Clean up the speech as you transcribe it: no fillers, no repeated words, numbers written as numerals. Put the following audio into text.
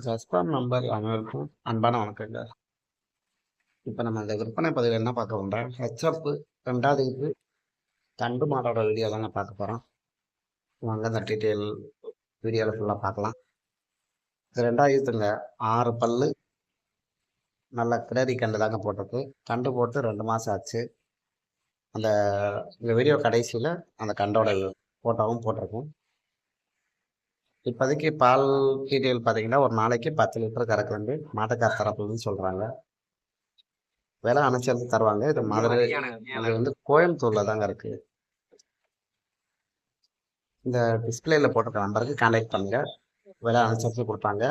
சஸ்பான் number அனைவருக்கும் அன்பான வணக்கங்க. இப்போ நம்ம இந்த விற்பனை பதிவில் என்ன பார்க்க போறோம்னா, ஹெச்எப் 2வது இது தண்டு மாடோட வீடியோ தாங்க பார்க்க போகிறோம். வாங்க அந்த டீட்டெயில் வீடியோவில் ஃபுல்லாக பார்க்கலாம். இது 2வது இதுங்க 6 பல்லு நல்ல கிடரி கண்டு தாங்க போட்டிருக்கு. கண்டு போட்டு 2 மாதம் ஆச்சு. அந்த இந்த வீடியோ கடைசியில் அந்த கண்டோட ஃபோட்டோவும் போட்டிருக்கும். இப்போதைக்கு பால் டீட்டெயில் பார்த்தீங்கன்னா ஒரு நாளைக்கு 10 லிட்டர் கறக்குறது மாட்டுக்கார் தரப்புலன்னு சொல்கிறாங்க. விலை அனுசரித்து தருவாங்க. இது மதுரை அது கோயம்புத்தூர்ல தாங்க இருக்கு. இந்த டிஸ்பிளேல போட்டிருக்க நம்பருக்கு கான்டாக்ட் பண்ணுங்க. விலை அனுசரித்து கொடுப்பாங்க.